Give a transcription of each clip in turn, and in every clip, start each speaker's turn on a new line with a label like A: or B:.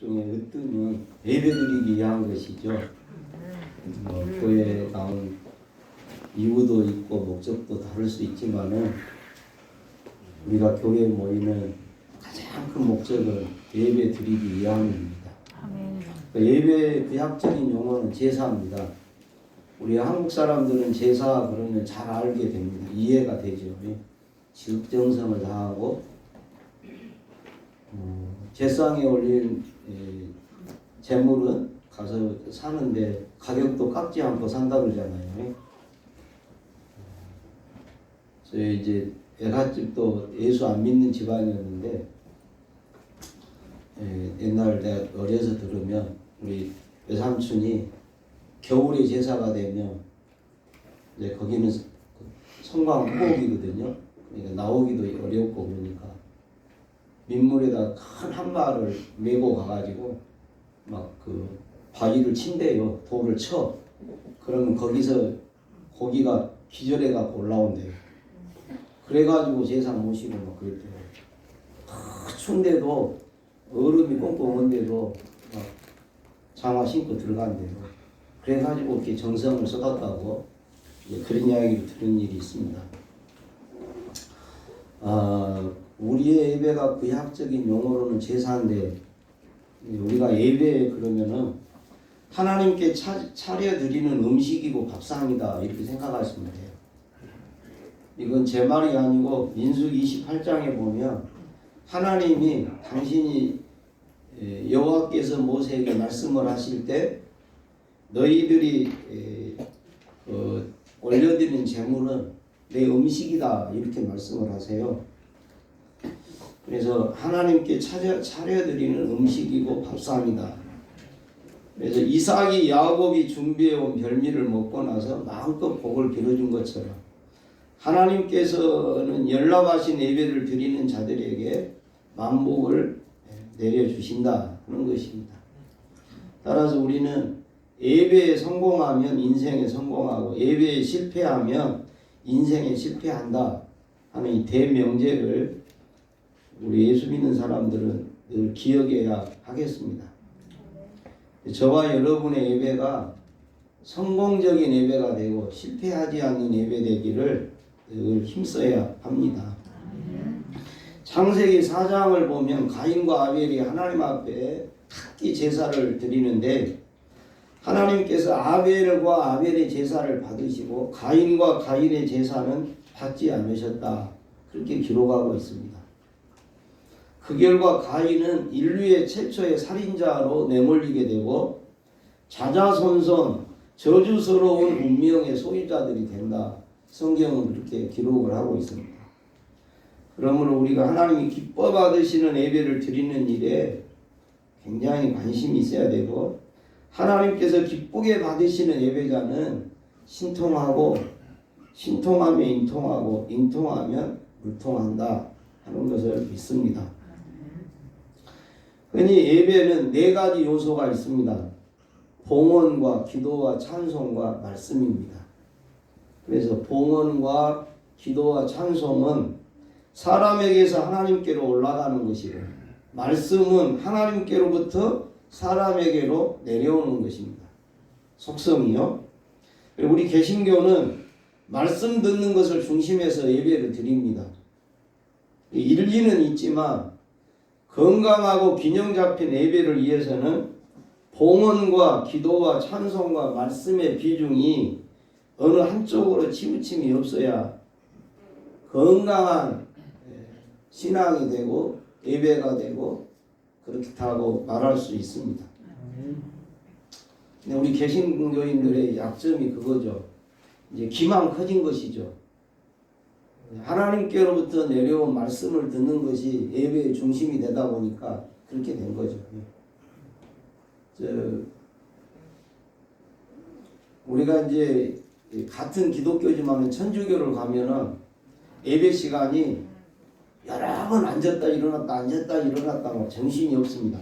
A: 중에 으뜸은 예배드리기 위한 것이죠. 교회에 나온 이유도 있고 목적도 다를 수 있지만은 우리가 교회에 모이는 가장 큰 목적은 예배 드리기 위함입니다. 예배의 구약적인 용어는 제사입니다. 우리 한국 사람들은 제사 그러면 잘 알게 됩니다. 이해가 되죠. 지극정성을 다하고 제상에 올린 재물은 가서 사는데 가격도 깎지 않고 산다 그러잖아요. 저희 이제 애갓집도 예수 안 믿는 집안이었는데 옛날 내가 어려서 들으면 우리 외삼촌이 겨울에 제사가 되면 이제 거기는 성곽 호옥이거든요. 그러니까 나오기도 어렵고 그러니까 민물에다 큰 한마를 메고 가가지고 막 그 바위를 친대요. 돌을 쳐. 그러면 거기서 고기가 기절해갖고 올라온대요. 그래가지고 제사 모시고 막 그랬대요. 추운데도 얼음이 꽁꽁한데도 막 장화 신고 들어간대요. 그래가지고 이렇게 정성을 쏟았다고 그런 이야기를 들은 일이 있습니다. 우리의 예배가 구약적인 용어로는 제사인데 우리가 예배 그러면은 하나님께 차려드리는 음식이고 밥상이다 이렇게 생각하시면 돼요. 이건 제 말이 아니고 민수기 28장에 보면 하나님이 당신이 여호와께서 모세에게 말씀을 하실 때 너희들이 올려드리는 제물은 내 음식이다 이렇게 말씀을 하세요. 그래서 하나님께 차려드리는 음식이고 밥상이다. 그래서 이삭이 야곱이 준비해온 별미를 먹고 나서 마음껏 복을 빌어준 것처럼 하나님께서는 연락하신 예배를 드리는 자들에게 만복을 내려주신다 하는 것입니다. 따라서 우리는 예배에 성공하면 인생에 성공하고 예배에 실패하면 인생에 실패한다 하는 이 대명제를 우리 예수 믿는 사람들은 늘 기억해야 하겠습니다. 저와 여러분의 예배가 성공적인 예배가 되고 실패하지 않는 예배 되기를 늘 힘써야 합니다. 창세기 4장을 보면 가인과 아벨이 하나님 앞에 각기 제사를 드리는데 하나님께서 아벨과 아벨의 제사를 받으시고 가인과 가인의 제사는 받지 않으셨다. 그렇게 기록하고 있습니다. 그 결과 가인은 인류의 최초의 살인자로 내몰리게 되고 자자손손 저주스러운 운명의 소유자들이 된다. 성경은 그렇게 기록을 하고 있습니다. 그러므로 우리가 하나님이 기뻐 받으시는 예배를 드리는 일에 굉장히 관심이 있어야 되고 하나님께서 기쁘게 받으시는 예배자는 신통하고 신통하면 인통하고 인통하면 물통한다 하는 것을 믿습니다. 흔히 예배는 네 가지 요소가 있습니다. 봉헌과 기도와 찬송과 말씀입니다. 그래서 봉헌과 기도와 찬송은 사람에게서 하나님께로 올라가는 것이고 말씀은 하나님께로부터 사람에게로 내려오는 것입니다. 속성이요. 그리고 우리 개신교는 말씀 듣는 것을 중심해서 예배를 드립니다. 일리는 있지만 건강하고 균형 잡힌 예배를 위해서는 봉헌과 기도와 찬송과 말씀의 비중이 어느 한쪽으로 치우침이 없어야 건강한 신앙이 되고 예배가 되고 그렇다고 말할 수 있습니다. 근데 우리 개신교인들의 약점이 그거죠. 이제 기만 커진 것이죠. 하나님께로부터 내려온 말씀을 듣는 것이 예배의 중심이 되다 보니까 그렇게 된 거죠. 우리가 이제 같은 기독교지만 천주교를 가면은 예배 시간이 여러 번 앉았다 일어났다 뭐 정신이 없습니다.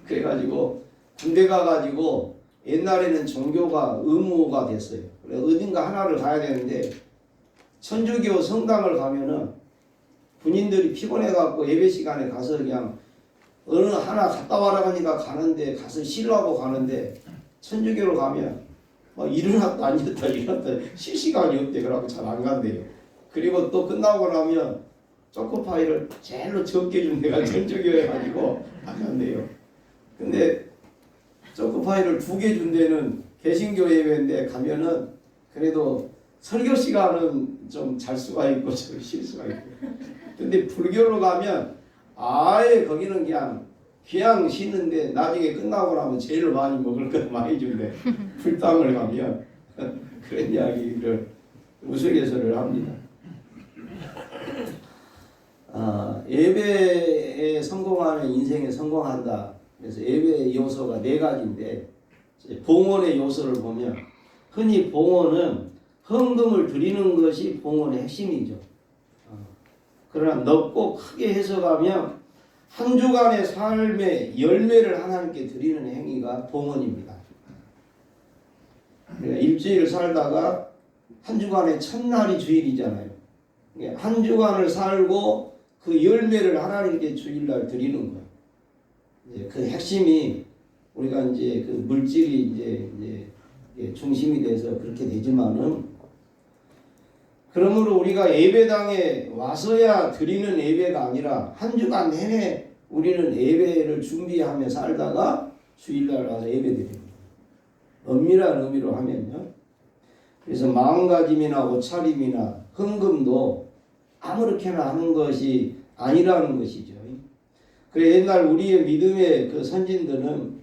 A: 그래가지고 군대 가가지고 옛날에는 종교가 의무가 됐어요. 그래서 어딘가 하나를 가야 되는데 천주교 성당을 가면은 군인들이 피곤해갖고 예배 시간에 가서 그냥 어느 하나 갔다 와라 하니까 가는데 가서 쉬려고 가는데 천주교로 가면 막 일어났다 앉았다 일어났다 쉴 시간이 없대. 그러고 잘 안 간대요. 그리고 또 끝나고 나면 초코파이를 제일로 적게 준 데가 천주교에 가지고 안 간대요. 근데 초코파이를 2개 준 데는 개신교 예배인데 가면은 그래도 설교 시간은 좀 잘 수가 있고 좀 쉴 수가 있고. 근데 불교로 가면 아예 거기는 그냥 쉬는데 나중에 끝나고 나면 제일 많이 먹을 것 많이 준대. 불당을 가면 그런 이야기를 우스갯소리를 합니다. 예배에 성공하면 인생에 성공한다. 그래서 예배 요소가 4가지인데 봉헌의 요소를 보면 흔히 봉헌은 헌금을 드리는 것이 봉헌의 핵심이죠. 그러나 넓고 크게 해석하면 한 주간의 삶의 열매를 하나님께 드리는 행위가 봉헌입니다. 그러니까 일주일을 살다가 한 주간의 첫날이 주일이잖아요. 한 주간을 살고 그 열매를 하나님께 주일날 드리는 거예요. 그 핵심이 우리가 이제 그 물질이 이제 중심이 돼서 그렇게 되지만은 그러므로 우리가 예배당에 와서야 드리는 예배가 아니라 한 주간 내내 우리는 예배를 준비하며 살다가 주일날 와서 예배 드립니다. 엄밀한 의미로 하면요. 그래서 마음가짐이나 옷차림이나 헌금도 아무렇게나 하는 것이 아니라는 것이죠. 그래 옛날 우리의 믿음의 그 선진들은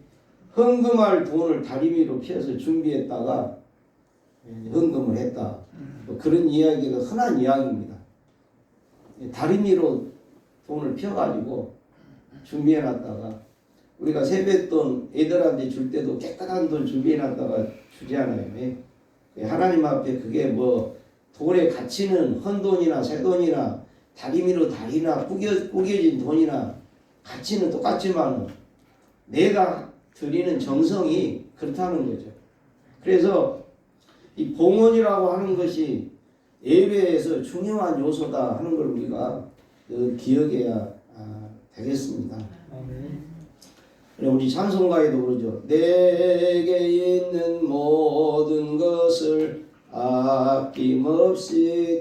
A: 헌금할 돈을 다리미로 펴서 준비했다가 헌금을 했다. 뭐 그런 이야기가 흔한 이야기입니다. 다리미로 돈을 펴가지고 준비해놨다가 우리가 세뱃돈 애들한테 줄 때도 깨끗한 돈 준비해놨다가 주지 않아요. 하나님 앞에 그게 뭐 돈의 가치는 헌돈이나 새돈이나 다리미로 다리나 구겨진 돈이나 가치는 똑같지만 내가 드리는 정성이 그렇다는 거죠. 그래서 이 봉헌이라고 하는 것이 예배에서 중요한 요소다 하는 걸 우리가 기억해야 되겠습니다. 우리 찬송가에도 그러죠. 내게 있는 모든 것을 아낌없이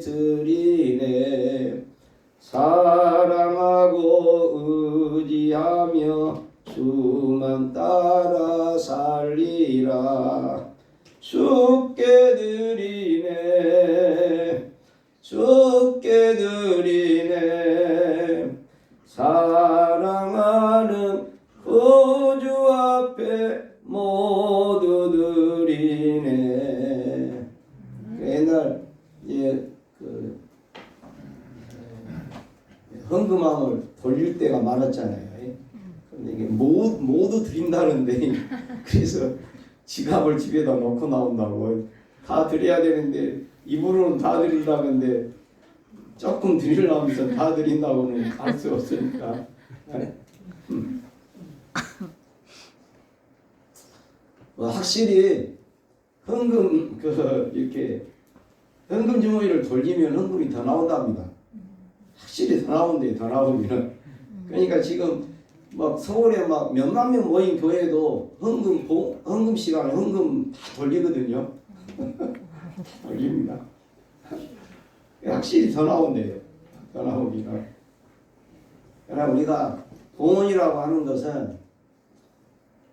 A: 드리네. 사랑하고 의지하며 주만 따라 살리라. 주께 드리네. 주께 드리네. 사랑하는 구주 앞에 모두 드리네. 옛날 헌금함을 돌릴 때가 많았잖아요. 근데 이게 모두 드린다는데 그래서 지갑을 집에다 놓고 나온다고. 다 드려야 되는데 입으로는 다 드린다는데 조금 드리려면서 다 드린다고는 갈 수 없으니까. 확실히 헌금 이렇게 헌금 주머니를 돌리면 헌금이 더 나온답니다. 확실히 더 나온대요. 더 나오면. 그러니까 지금 막 서울에 막 몇만 명 모인 교회도 헌금 시간에 헌금 다 돌리거든요. 돌립니다. 확실히 더 나온대요. 더 나옵니다. 그러나 우리가 봉헌이라고 하는 것은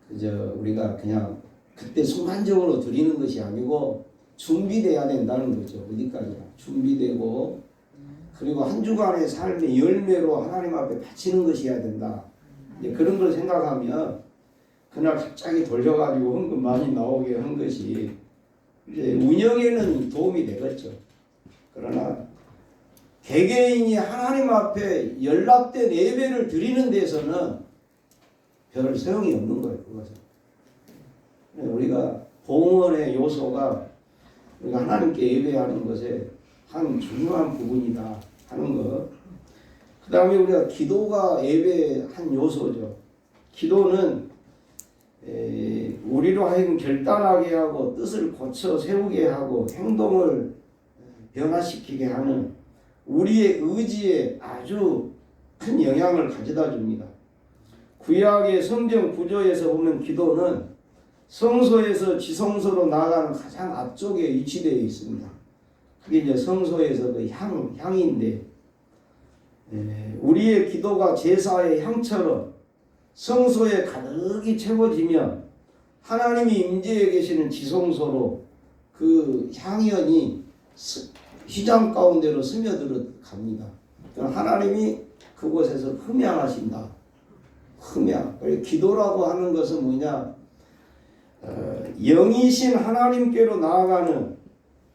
A: 그저 우리가 그냥 그때 순간적으로 드리는 것이 아니고 준비돼야 된다는 거죠. 어디까지나 준비되고 그리고 한 주간의 삶의 열매로 하나님 앞에 바치는 것이어야 된다. 이제 그런 걸 생각하면 그날 갑자기 돌려가지고 헌금 많이 나오게 한 것이 이제 운영에는 도움이 되겠죠. 그러나 개개인이 하나님 앞에 연락된 예배를 드리는 데서는 별 소용이 없는 거예요. 그것은. 우리가 봉헌의 요소가 우리가 하나님께 예배하는 것에 한 중요한 부분이다 하는 것. 그 다음에 우리가 기도가 예배의 한 요소죠. 기도는 우리로 하여금 결단하게 하고 뜻을 고쳐 세우게 하고 행동을 변화시키게 하는 우리의 의지에 아주 큰 영향을 가져다 줍니다. 구약의 성경 구조에서 보면 기도는 성소에서 지성소로 나아가는 가장 앞쪽에 위치되어 있습니다. 그게 이제 성소에서 그 향인데, 우리의 기도가 제사의 향처럼 성소에 가득히 채워지면 하나님이 임재해 계시는 지성소로 그 향연이 휘장 가운데로 스며들어 갑니다. 하나님이 그곳에서 흠양하신다. 흠양. 기도라고 하는 것은 뭐냐? 영이신 하나님께로 나아가는,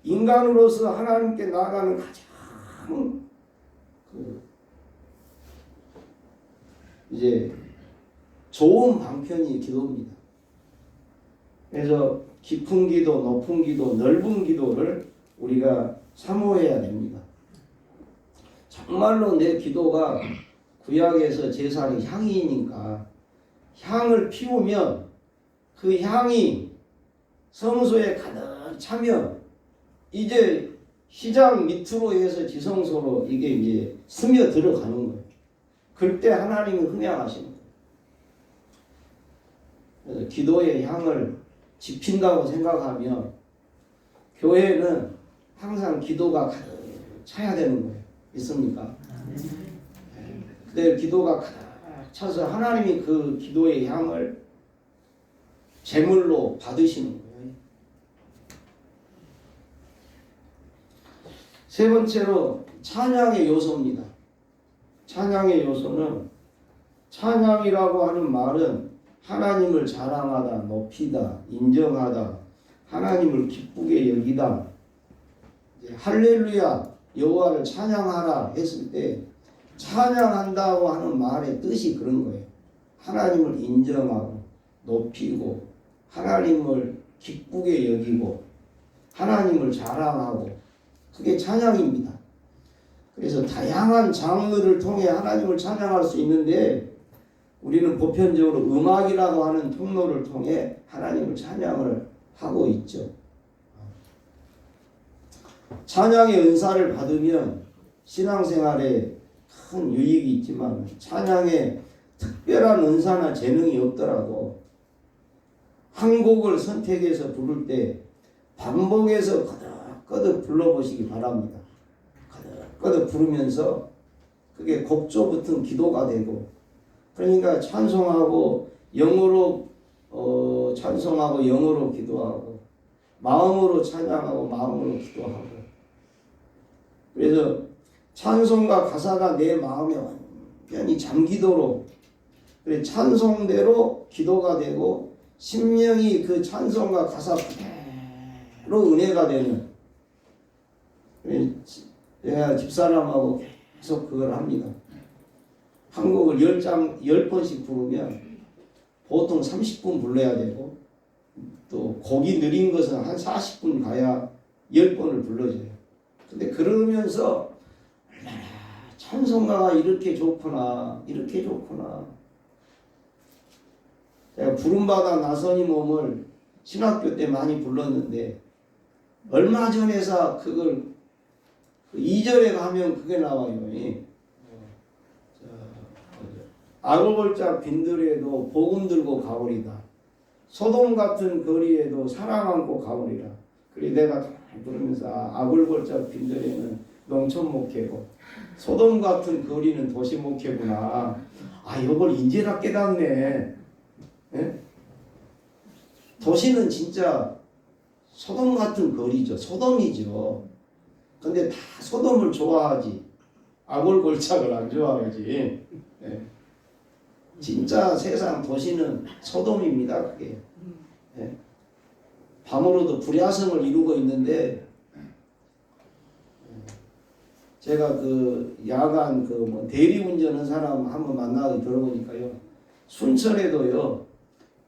A: 인간으로서 하나님께 나아가는 가장 이제 좋은 방편이 기도입니다. 그래서 깊은 기도, 높은 기도, 넓은 기도를 우리가 사모해야 됩니다. 정말로 내 기도가 구약에서 제사는 향이니까 향을 피우면 그 향이 성소에 가득 차면 이제 휘장 밑으로 해서 지성소로 이게 이제 스며 들어가는 거예요. 그때 하나님이 흠양하시는 거예요. 그래서 기도의 향을 지핀다고 생각하면 교회는 항상 기도가 가득 차야 되는 거예요. 있습니까? 그때 기도가 가득 차서 하나님이 그 기도의 향을 제물로 받으시는 거예요. 세 번째로 찬양의 요소입니다. 찬양의 요소는, 찬양이라고 하는 말은 하나님을 자랑하다, 높이다, 인정하다, 하나님을 기쁘게 여기다, 할렐루야 여호와를 찬양하라 했을 때 찬양한다고 하는 말의 뜻이 그런 거예요. 하나님을 인정하고 높이고 하나님을 기쁘게 여기고 하나님을 자랑하고, 그게 찬양입니다. 그래서 다양한 장르를 통해 하나님을 찬양할 수 있는데 우리는 보편적으로 음악이라고 하는 통로를 통해 하나님을 찬양을 하고 있죠. 찬양의 은사를 받으면 신앙생활에 큰 유익이 있지만 찬양에 특별한 은사나 재능이 없더라도 한 곡을 선택해서 부를 때 반복해서 거듭 불러보시기 바랍니다. 거듭 부르면서 그게 곡조 붙은 기도가 되고, 그러니까 찬송하고 영어로 찬송하고 영어로 기도하고 마음으로 찬양하고 마음으로 기도하고, 그래서 찬송과 가사가 내 마음에 완전히 잠기도록, 그래 찬송대로 기도가 되고 심령이 그 찬송과 가사 그대로 은혜가 되는, 제가 집사람하고 계속 그걸 합니다. 한 곡을 10번씩 부르면 보통 30분 불러야 되고, 또 곡이 느린 것은 한 40분 가야 10번을 불러줘요. 근데 그러면서 얼마나 찬송가가 이렇게 좋구나, 이렇게 좋구나. 제가 부름받아 나선이 몸을 신학교 때 많이 불렀는데 얼마 전에서 그걸 2절에 가면 그게 나와요. 아골골짝 빈들에도 복음 들고 가오리다. 소돔 같은 거리에도 사랑 안고 가오리라. 그래 내가 부르면서 아골골짝 빈들에는 농촌 목회고 소돔 같은 거리는 도시 목회구나. 이걸 인제나 깨닫네. 예? 도시는 진짜 소돔 같은 거리죠. 소돔이죠. 근데 다 소돔을 좋아하지 아골골짝을 안 좋아하지. 예. 진짜 세상 도시는 소돔입니다. 그게. 예. 밤으로도 불야성을 이루고 있는데, 제가 그 야간 그 대리운전한 사람 한번 만나서 들어보니까요, 순천에도요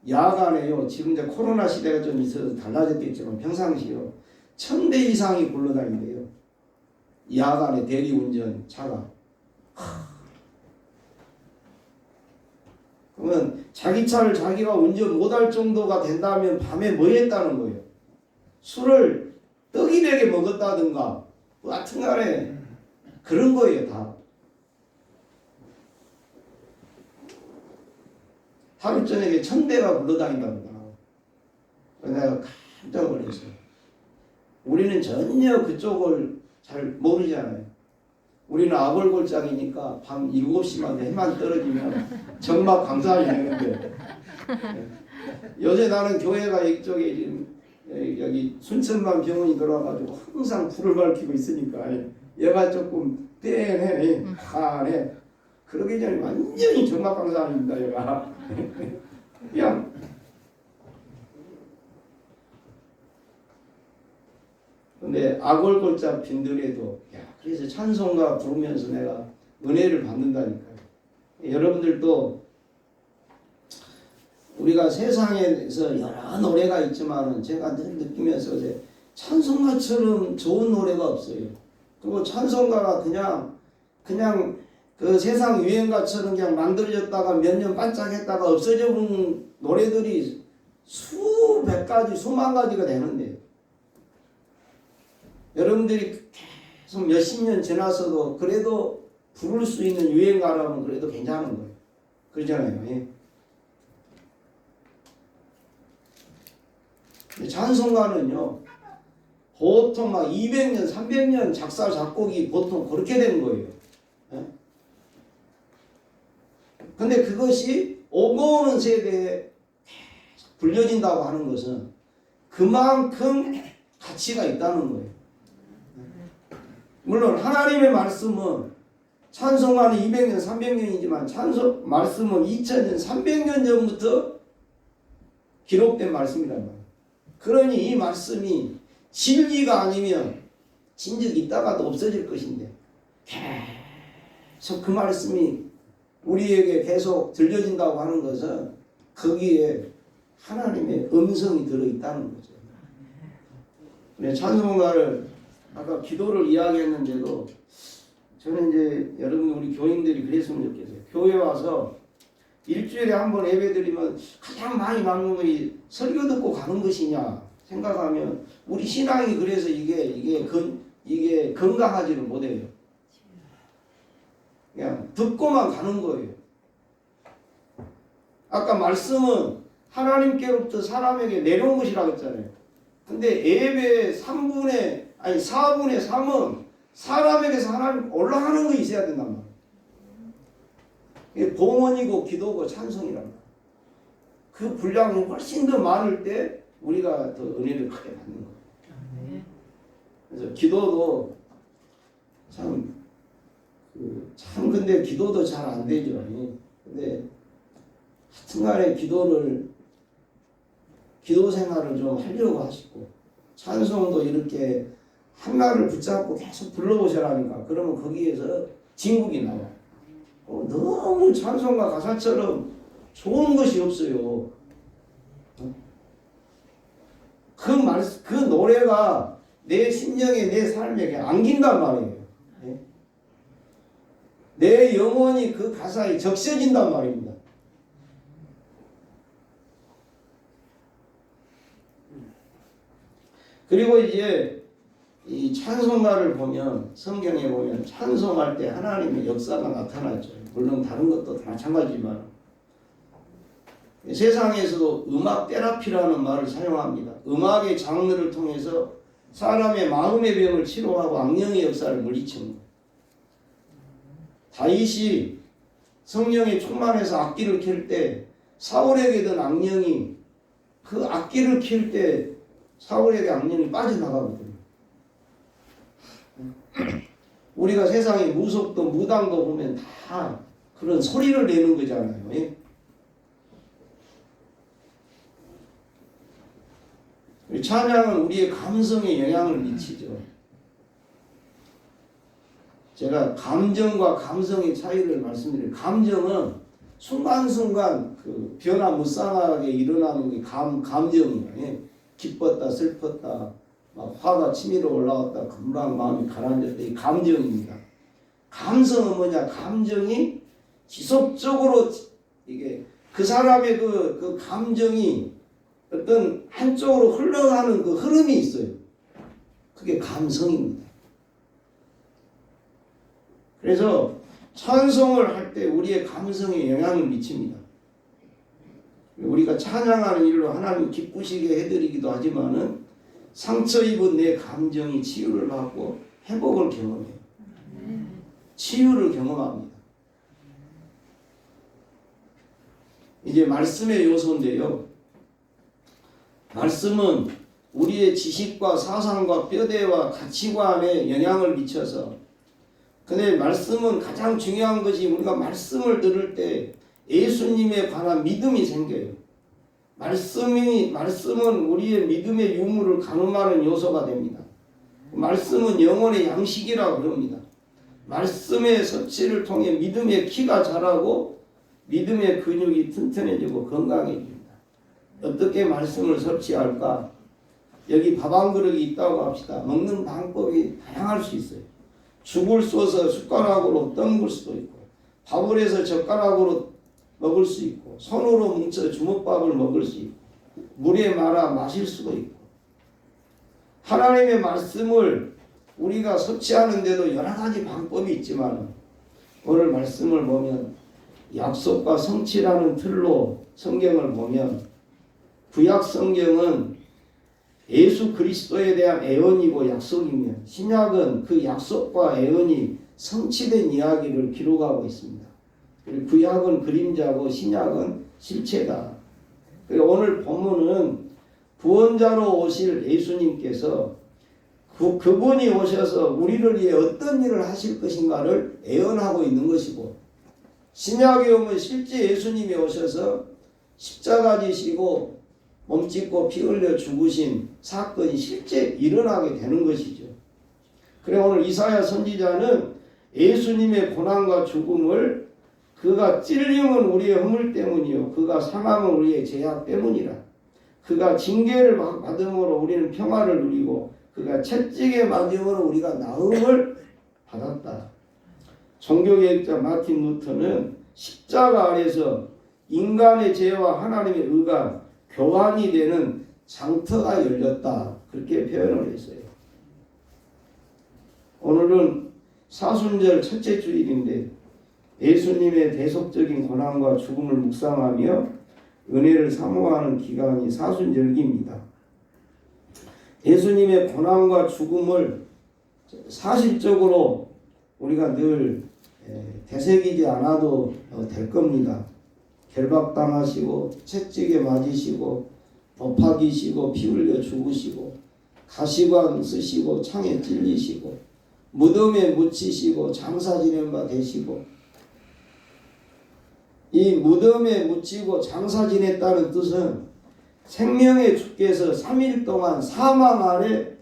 A: 야간에요, 지금 이제 코로나 시대가 좀 있어서 달라졌겠지만 평상시요 1000대 이상이 굴러다닌대요. 야간에 대리운전 차가. 그러면 자기 차를 자기가 운전 못할 정도가 된다면 밤에 뭐 했다는 거예요? 술을 떡이되게 먹었다든가 같은 간에 그런 거예요. 다. 하루 저녁에 1000대가 굴러다닌답니다. 내가 깜짝 놀랐어요. 우리는 전혀 그쪽을 잘 모르잖아요. 우리는 아골골장이니까 밤 7시만 해만 떨어지면 정막 강산이 되는데, 요새 나는 교회가 이쪽에 지금 여기 순천만 병원이 들어와가지고 항상 불을 밝히고 있으니까 얘가 조금 떼네 하네. 그러기 전에 완전히 정막 강산입니다. 얘가 그냥 근데 아골골자 빈들에도 그래서 찬송가 부르면서 내가 은혜를 받는다니까요. 여러분들도 우리가 세상에서 여러 노래가 있지만 제가 늘 느끼면서 찬송가처럼 좋은 노래가 없어요. 그리고 찬송가가 그냥 그 세상 유행가처럼 그냥 만들어졌다가 몇 년 반짝했다가 없어져 버린 노래들이 수백 가지 수만 가지가 되는데, 여러분들이 계속 몇십 년 지나서도 그래도 부를 수 있는 유행가라면 그래도 괜찮은 거예요. 그러잖아요. 예. 찬송가는요, 보통 막 200년, 300년 작사, 작곡이 보통 그렇게 된 거예요. 예? 근데 그것이 오고 오는 세대에 계속 불려진다고 하는 것은 그만큼 가치가 있다는 거예요. 물론 하나님의 말씀은 찬송가는 200년, 300년이지만 찬송 말씀은 2000년, 300년 전부터 기록된 말씀이란 말이에요. 그러니 이 말씀이 진리가 아니면 진즉 있다가도 없어질 것인데 계속 그 말씀이 우리에게 계속 들려진다고 하는 것은 거기에 하나님의 음성이 들어있다는 거죠. 찬송가를 아까 기도를 이야기했는데도 저는 이제 여러분 우리 교인들이 그랬으면 좋겠어요. 교회 와서 일주일에 한 번 예배 드리면 가장 많이 남는 것이 설교 듣고 가는 것이냐 생각하면 우리 신앙이 그래서 이게 건강하지를 못해요. 그냥 듣고만 가는 거예요. 아까 말씀은 하나님께로부터 사람에게 내려온 것이라고 했잖아요. 근데 예배의 4분의 3은 사람에게서 하나님 올라가는 거 있어야 된단 말이에요. 이게 봉헌이고 기도고 찬송이란 말이에요. 그 분량이 훨씬 더 많을 때 우리가 더 은혜를 크게 받는 거예요. 그래서 기도도 근데 기도도 잘 안 되죠. 근데 하여튼간에 기도 생활을 좀 하려고 하시고, 찬송도 이렇게 하나를 붙잡고 계속 불러보시라니까. 그러면 거기에서 진국이 나와요. 너무 찬송가 가사처럼 좋은 것이 없어요. 그 노래가 내 심령에 내 삶에게 안긴단 말이에요. 내 영혼이 그 가사에 적셔진단 말입니다. 그리고 이제 이 찬송가를 보면, 성경에 보면 찬송할 때 하나님의 역사가 나타나죠. 물론 다른 것도 다 마찬가지지만 세상에서도 음악 테라피라는 말을 사용합니다. 음악의 장르를 통해서 사람의 마음의 병을 치료하고 악령의 역사를 물리치는 거예요. 다윗이 성령에 충만해서 악기를 킬 때 사울에게 든 악령이 그 악기를 킬 때 사울에게 악령이 빠져나가거든요. 우리가 세상에 무속도 무당도 보면 다 그런 소리를 내는 거잖아요. 예? 찬양은 우리의 감성에 영향을 미치죠. 제가 감정과 감성의 차이를 말씀드려요. 감정은 순간순간 그 변화무쌍하게 일어나는 게 감정이에요. 예? 기뻤다, 슬펐다, 막 화가 치밀어 올라왔다, 금방 마음이 가라앉았다. 이 감정입니다. 감성은 뭐냐? 감정이 지속적으로 이게 그 사람의 그 감정이 어떤 한쪽으로 흘러가는 그 흐름이 있어요. 그게 감성입니다. 그래서 찬송을 할 때 우리의 감성에 영향을 미칩니다. 우리가 찬양하는 일로 하나님 기쁘시게 해드리기도 하지만은 상처 입은 내 감정이 치유를 받고 회복을 경험해요. 치유를 경험합니다. 이제 말씀의 요소인데요. 말씀은 우리의 지식과 사상과 뼈대와 가치관에 영향을 미쳐서, 근데 말씀은 가장 중요한 것이 우리가 말씀을 들을 때 예수님에 관한 믿음이 생겨요. 말씀은 우리의 믿음의 유무를 가늠하는 요소가 됩니다. 말씀은 영혼의 양식이라고 그럽니다. 말씀의 섭취를 통해 믿음의 키가 자라고 믿음의 근육이 튼튼해지고 건강해집니다. 어떻게 말씀을 섭취할까? 여기 밥 한 그릇이 있다고 합시다. 먹는 방법이 다양할 수 있어요. 죽을 쏘서 숟가락으로 떠먹을 수도 있고, 밥을 해서 젓가락으로 먹을 수 있고, 손으로 뭉쳐 주먹밥을 먹을 수 있고, 물에 말아 마실 수도 있고. 하나님의 말씀을 우리가 섭취하는데도 여러 가지 방법이 있지만, 오늘 말씀을 보면 약속과 성취라는 틀로 성경을 보면, 구약 성경은 예수 그리스도에 대한 애언이고 약속이며, 신약은 그 약속과 애언이 성취된 이야기를 기록하고 있습니다. 구약은 그림자고 신약은 실체다. 오늘 본문은 구원자로 오실 예수님께서 그분이 오셔서 우리를 위해 어떤 일을 하실 것인가를 애언하고 있는 것이고, 신약에 오면 실제 예수님이 오셔서 십자가 지시고 몸짓고 피 흘려 죽으신 사건이 실제 일어나게 되는 것이죠. 그래 오늘 이사야 선지자는 예수님의 고난과 죽음을 그가 찔림은 우리의 허물 때문이요 그가 상함은 우리의 죄악 때문이라. 그가 징계를 받음으로 우리는 평화를 누리고 그가 채찍에 맞음으로 우리가 나음을 받았다. 종교개혁자 마틴 루터는 십자가 아래서 인간의 죄와 하나님의 의가 교환이 되는 장터가 열렸다. 그렇게 표현을 했어요. 오늘은 사순절 첫째 주일인데 예수님의 대속적인 고난과 죽음을 묵상하며 은혜를 사모하는 기간이 사순절기입니다. 예수님의 고난과 죽음을 사실적으로 우리가 늘 되새기지 않아도 될 겁니다. 결박당하시고 채찍에 맞으시고 도파기시고 피 흘려 죽으시고 가시관 쓰시고 창에 찔리시고 무덤에 묻히시고 장사 지낸 바 되시고, 이 무덤에 묻히고 장사 지냈다는 뜻은 생명의 주께서 3일 동안 사망 아래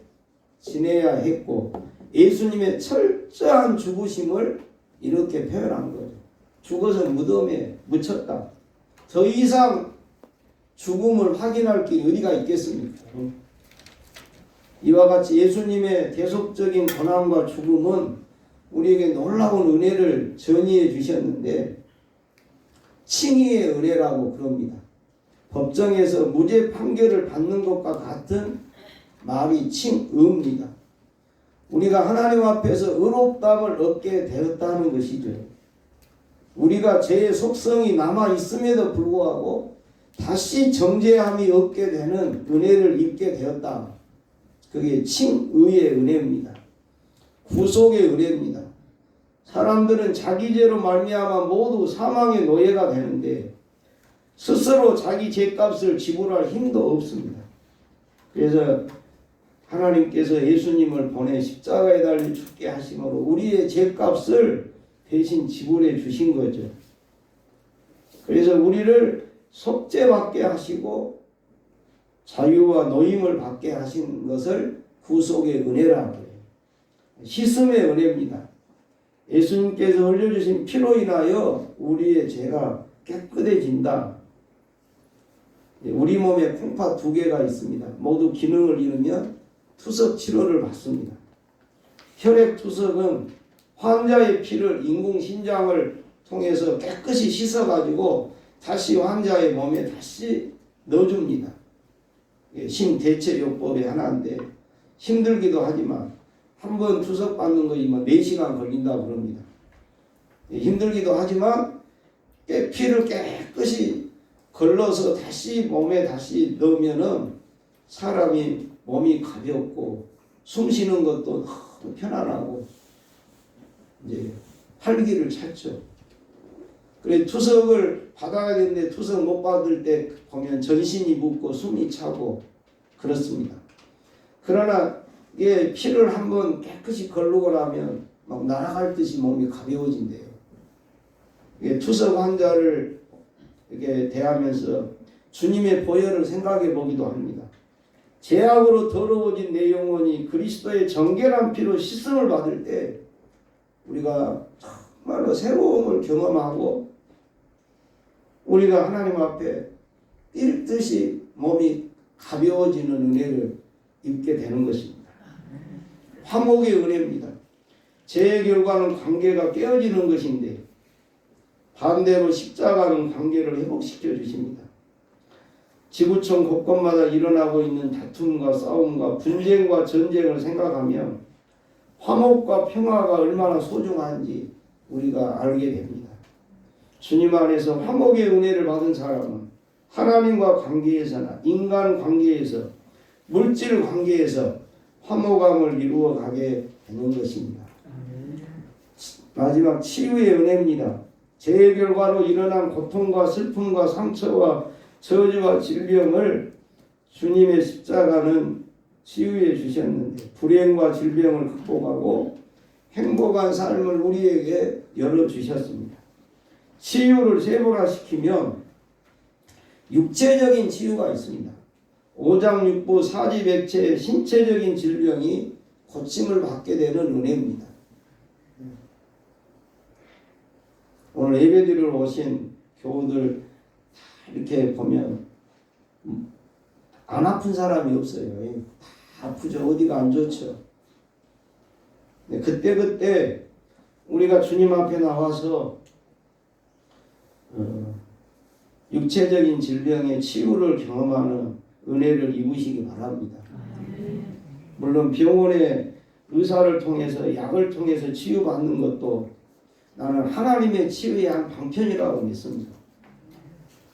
A: 지내야 했고 예수님의 철저한 죽으심을 이렇게 표현한 거죠. 죽어서 무덤에 묻혔다. 더 이상 죽음을 확인할 길이 어디가 있겠습니까? 이와 같이 예수님의 대속적인 고난과 죽음은 우리에게 놀라운 은혜를 전이해 주셨는데 칭의의 은혜라고 그럽니다. 법정에서 무죄 판결을 받는 것과 같은 말이 칭의입니다. 우리가 하나님 앞에서 의롭다함을 얻게 되었다는 것이죠. 우리가 죄의 속성이 남아 있음에도 불구하고 다시 정죄함이 없게 되는 은혜를 입게 되었다. 그게 칭의의 은혜입니다. 구속의 은혜입니다. 사람들은 자기 죄로 말미암아 모두 사망의 노예가 되는데 스스로 자기 죄값을 지불할 힘도 없습니다. 그래서 하나님께서 예수님을 보내 십자가에 달려 죽게 하심으로 우리의 죄값을 대신 지불해 주신 거죠. 그래서 우리를 속죄받게 하시고 자유와 노임을 받게 하신 것을 구속의 은혜라고 해요. 씻음의 은혜입니다. 예수님께서 흘려주신 피로 인하여 우리의 죄가 깨끗해진다. 우리 몸에 콩팥 2개가 있습니다. 모두 기능을 잃으면 투석 치료를 받습니다. 혈액 투석은 환자의 피를 인공신장을 통해서 깨끗이 씻어가지고 다시 환자의 몸에 다시 넣어줍니다. 심대체요법의 하나인데 힘들기도 하지만 한 번 투석 받는 것이 4시간 걸린다고 그럽니다. 힘들기도 하지만 피를 깨끗이 걸러서 다시 몸에 다시 넣으면은 사람이 몸이 가볍고 숨 쉬는 것도 너무 편안하고 이제 활기를 찾죠. 그래 투석을 받아야 되는데 투석 못 받을 때 보면 전신이 붓고 숨이 차고 그렇습니다. 그러나 이게 피를 한번 깨끗이 걸르고 나면 막 날아갈 듯이 몸이 가벼워진대요. 이게 투석 환자를 이렇게 대하면서 주님의 보혈을 생각해 보기도 합니다. 죄악으로 더러워진 내 영혼이 그리스도의 정결한 피로 씻음을 받을 때 우리가 정말로 새로움을 경험하고 우리가 하나님 앞에 뛸 듯이 몸이 가벼워지는 은혜를 입게 되는 것입니다. 화목의 은혜입니다. 죄의 결과는 관계가 깨어지는 것인데 반대로 십자가는 관계를 회복시켜 주십니다. 지구촌 곳곳마다 일어나고 있는 다툼과 싸움과 분쟁과 전쟁을 생각하면 화목과 평화가 얼마나 소중한지 우리가 알게 됩니다. 주님 안에서 화목의 은혜를 받은 사람은 하나님과 관계에서나 인간 관계에서 물질 관계에서 화목함을 이루어 가게 되는 것입니다. 마지막 치유의 은혜입니다. 죄의 결과로 일어난 고통과 슬픔과 상처와 저주와 질병을 주님의 십자가는 치유해 주셨는데 불행과 질병을 극복하고 행복한 삶을 우리에게 열어주셨습니다. 치유를 세분화시키면 육체적인 치유가 있습니다. 오장육부 사지백체의 신체적인 질병이 고침을 받게 되는 은혜입니다. 오늘 예배드리러 오신 교우들 이렇게 보면 안 아픈 사람이 없어요. 다 아프죠. 어디가 안 좋죠. 그때 우리가 주님 앞에 나와서 육체적인 질병의 치유를 경험하는 은혜를 입으시기 바랍니다. 물론 병원의 의사를 통해서 약을 통해서 치유받는 것도 나는 하나님의 치유의 한 방편이라고 믿습니다.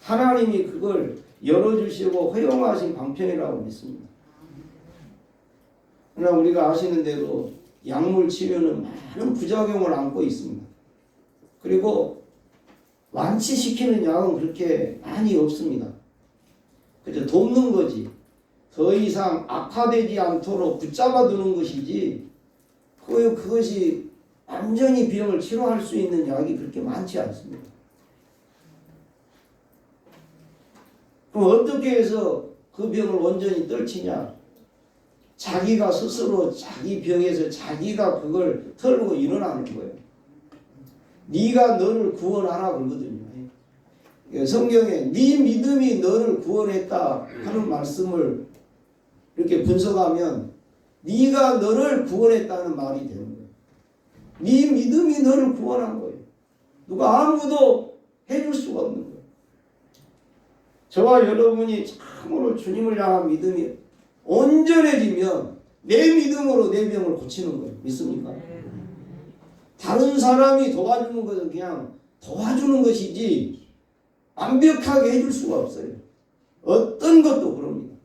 A: 하나님이 그걸 열어주시고 허용하신 방편이라고 믿습니다. 그러나 우리가 아시는 대로 약물 치료는 많은 부작용을 안고 있습니다. 그리고 완치시키는 약은 그렇게 많이 없습니다. 그저 돕는 거지. 더 이상 악화되지 않도록 붙잡아 두는 것이지 그것이 완전히 병을 치료할 수 있는 약이 그렇게 많지 않습니다. 그럼 어떻게 해서 그 병을 완전히 떨치냐? 자기가 스스로 자기 병에서 자기가 그걸 털고 일어나는 거예요. 네가 너를 구원하라 그러거든요. 성경에 네 믿음이 너를 구원했다 하는 말씀을 이렇게 분석하면 네가 너를 구원했다는 말이 되는 거예요. 네 믿음이 너를 구원한 거예요. 누가 아무도 해줄 수가 없는 거예요. 저와 여러분이 참으로 주님을 향한 믿음이 온전해지면 내 믿음으로 내 병을 고치는 거예요. 믿습니까? 다른 사람이 도와주는 것은 그냥 도와주는 것이지 완벽하게 해줄 수가 없어요. 어떤 것도 그럽니다.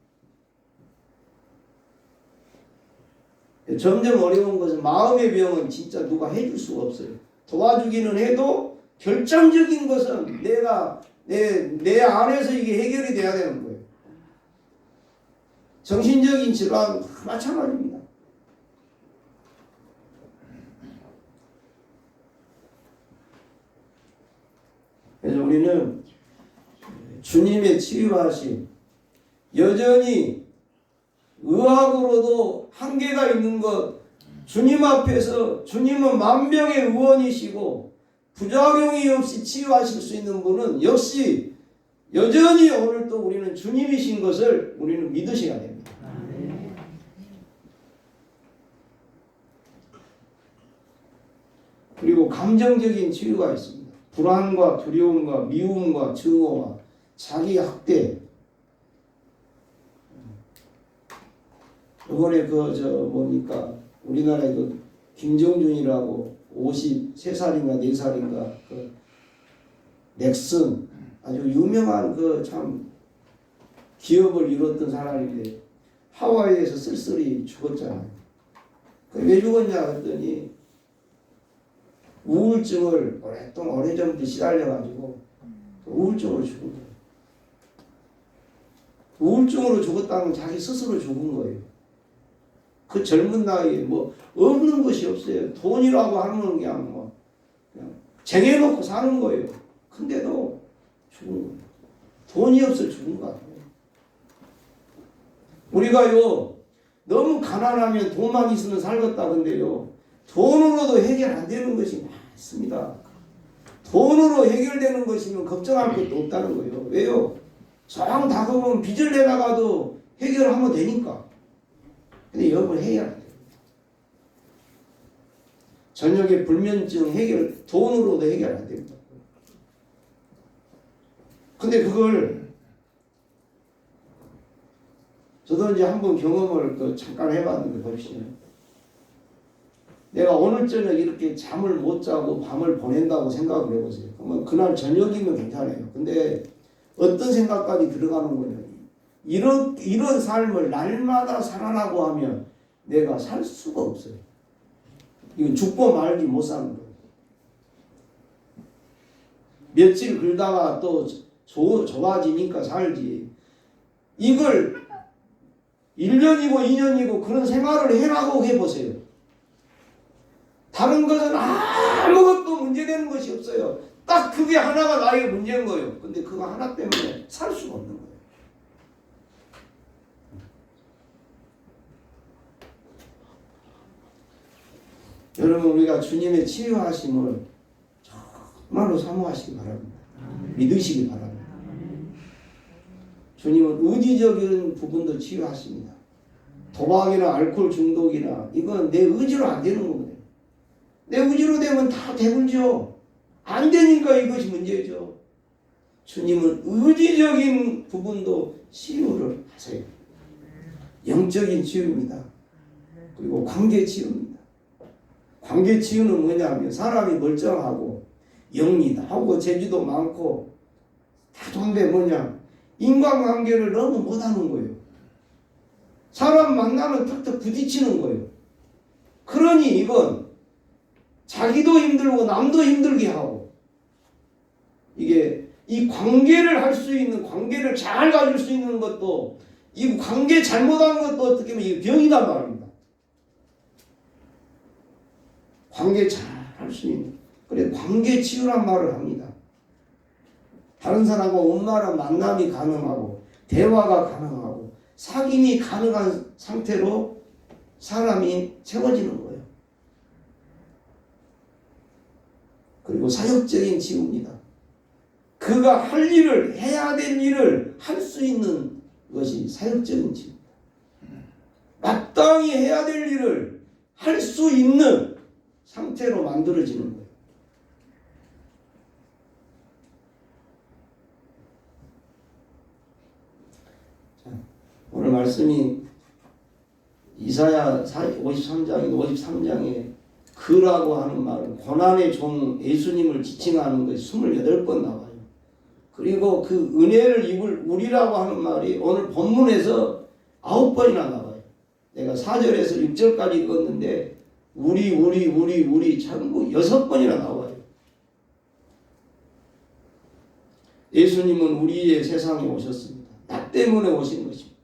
A: 점점 어려운 것은 마음의 병은 진짜 누가 해줄 수가 없어요. 도와주기는 해도 결정적인 것은 내가 내 안에서 이게 해결이 돼야 되는 거예요. 정신적인 질환 마찬가지입니다. 그래서 우리는 주님의 치유하심, 여전히 의학으로도 한계가 있는 것, 주님 앞에서 주님은 만병의 의원이시고 부작용이 없이 치유하실 수 있는 분은 역시 여전히 오늘도 우리는 주님이신 것을 우리는 믿으셔야 됩니다. 그리고 감정적인 치유가 있습니다. 불안과 두려움과 미움과 증오와 자기 학대. 이번에 뭡니까 우리나라에 김정준이라고 53살인가 4살인가 넥슨 아주 유명한 그 참 기업을 이뤘던 사람인데 하와이에서 쓸쓸히 죽었잖아요. 왜 죽었냐 했더니 우울증을 오래전부터 시달려가지고 우울증으로 죽은 거예요. 우울증으로 죽었다는 자기 스스로 죽은 거예요. 그 젊은 나이에 뭐 없는 것이 없어요. 돈이라고 하면 그냥 쟁여놓고 사는 거예요. 근데도 죽은 거예요. 돈이 없어 죽은 거 같아요. 우리가요 너무 가난하면 돈만 있으면 살겠다 근데요 돈으로도 해결 안 되는 것이 많습니다. 돈으로 해결되는 것이면 걱정할 것도 없다는 거예요. 왜요? 정 다가오면 빚을 내다가도 해결하면 되니까. 근데 여러분 해결 안 돼요. 저녁에 불면증 해결 돈으로도 해결 안 됩니다. 근데 그걸 저도 이제 한번 경험을 잠깐 해봤는데 보십시오. 내가 오늘 저녁 이렇게 잠을 못 자고 밤을 보낸다고 생각을 해보세요. 그러면 그날 저녁이면 괜찮아요. 근데 어떤 생각까지 들어가는 거냐. 이런 삶을 날마다 살아라고 하면 내가 살 수가 없어요. 이건 죽고 말기 못 사는 거예요. 며칠 긁다가 또 좋아지니까 살지. 이걸 1년이고 2년이고 그런 생활을 해라고 해보세요. 다른 것은 아무것도 문제되는 것이 없어요. 딱 그게 하나가 나에게 문제인 거예요. 근데 그거 하나 때문에 살 수가 없는 거예요. 여러분 우리가 주님의 치유하심을 정말로 사모하시기 바랍니다. 믿으시기 바랍니다. 주님은 의지적인 부분도 치유하십니다. 도박이나 알코올 중독이나 이건 내 의지로 안 되는 거거든요. 내 의지로 되면 다 되물죠. 안 되니까 이것이 문제죠. 주님은 의지적인 부분도 치유를 하세요. 영적인 치유입니다. 그리고 관계 치유입니다. 관계 치유는 뭐냐면 사람이 멀쩡하고 영리하고 재주도 많고 다 좋은데 뭐냐 인간관계를 너무 못하는 거예요. 사람 만나면 탁탁 부딪히는 거예요. 그러니 이건 자기도 힘들고 남도 힘들게 하고 이게 이 관계를 할 수 있는 관계를 잘 가질 수 있는 것도 이 관계 잘못하는 것도 어떻게 보면 이게 병이란 말입니다. 관계 잘 할 수 있는 그래 관계 치유란 말을 합니다. 다른 사람과 원만한 만남이 가능하고 대화가 가능하고 사귐이 가능한 상태로 사람이 채워지는 거예요. 그리고 사역적인 치유입니다. 그가 할 일을 해야 될 일을 할 수 있는 것이 사역적인 치유입니다. 마땅히 해야 될 일을 할 수 있는 상태로 만들어지는 거예요. 자, 오늘 말씀이 이사야 53장에 그라고 하는 말은 고난의 종 예수님을 지칭하는 것이 28번 나와요. 그리고 그 은혜를 입을 우리라고 하는 말이 오늘 본문에서 9번이나 나와요. 내가 4절에서 6절까지 읽었는데 우리 전부 6번이나 나와요. 예수님은 우리의 세상에 오셨습니다. 나 때문에 오신 것입니다.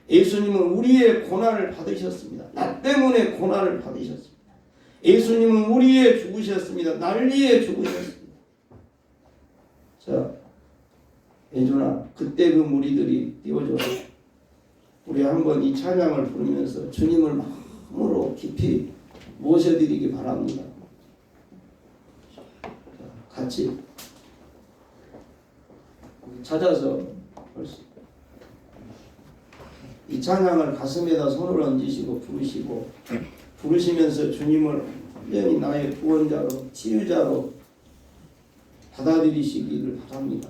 A: 예수님은 우리의 고난을 받으셨습니다. 나 때문에 고난을 받으셨습니다. 예수님은 우리에 죽으셨습니다. 난리에 죽으셨습니다. 자, 예준아, 그때 그 무리들이 띄워줘서 우리 한번 이 찬양을 부르면서 주님을 마음으로 깊이 모셔드리기 바랍니다. 자, 같이 찾아서 이 찬양을 가슴에다 손을 얹으시고 부르시면서 주님을 완전히 나의 구원자로 치유자로 받아들이시기를 바랍니다.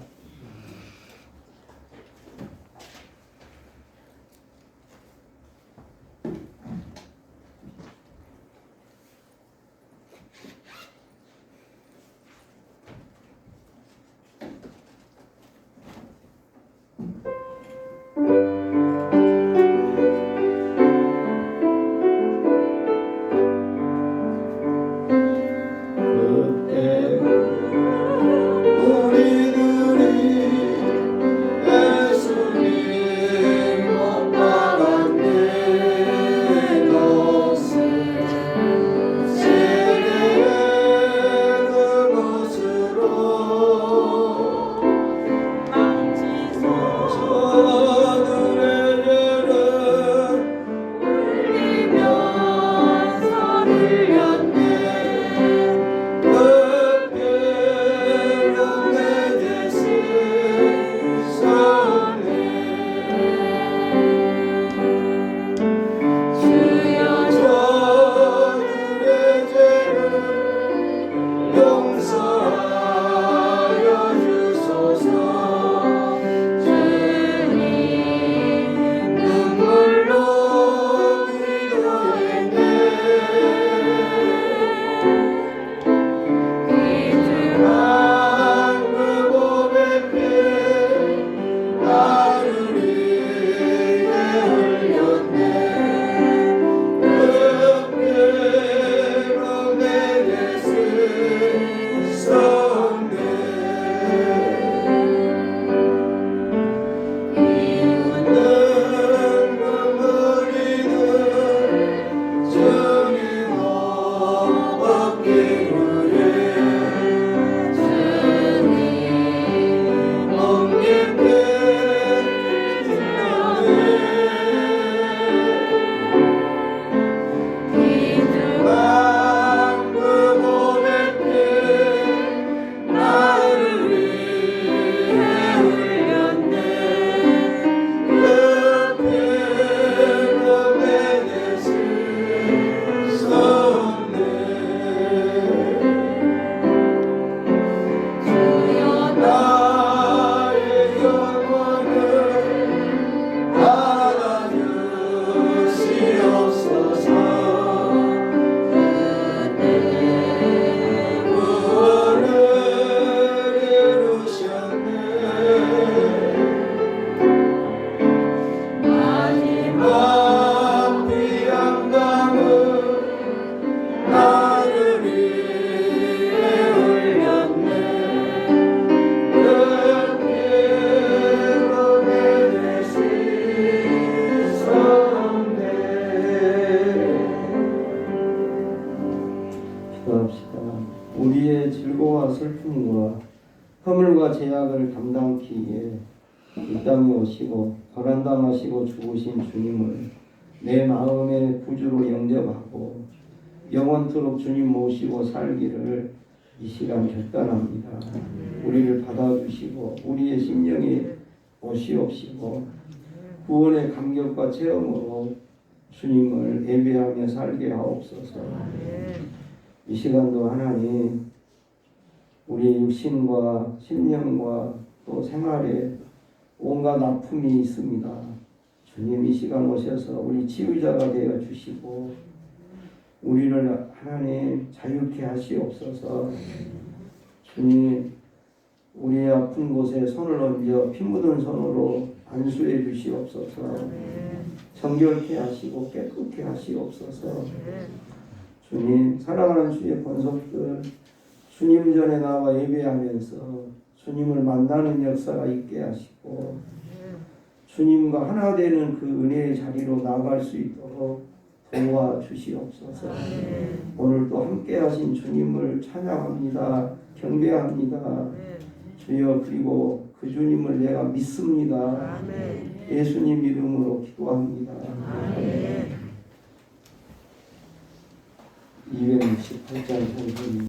A: 죄악을 담당키에 이 땅에 오시고 고난당하시고 죽으신 주님을 내 마음의 구주로 영접하고 영원토록 주님 모시고 살기를 이 시간 결단합니다. 우리를 받아주시고 우리의 심령에 오시옵시고 구원의 감격과 체험으로 주님을 예배하며 살게 하옵소서. 이 시간도 하나님 우리의 육신과 심령과 또 생활에 온갖 아픔이 있습니다. 주님 이 시간 오셔서 우리 치유자가 되어 주시고 우리를 하나님 자유케 하시옵소서. 주님 우리의 아픈 곳에 손을 얹어 피 묻은 손으로 안수해 주시옵소서. 정결케 하시고 깨끗게 하시옵소서. 주님 사랑하는 주의 권속들 주님 전에 나와 예배하면서 주님을 만나는 역사가 있게 하시고 주님과 하나 되는 그 은혜의 자리로 나아갈 수 있도록 도와주시옵소서. 오늘도 함께 하신 주님을 찬양합니다. 경배합니다. 주여 그리고 그 주님을 내가 믿습니다. 예수님 이름으로 기도합니다. 268장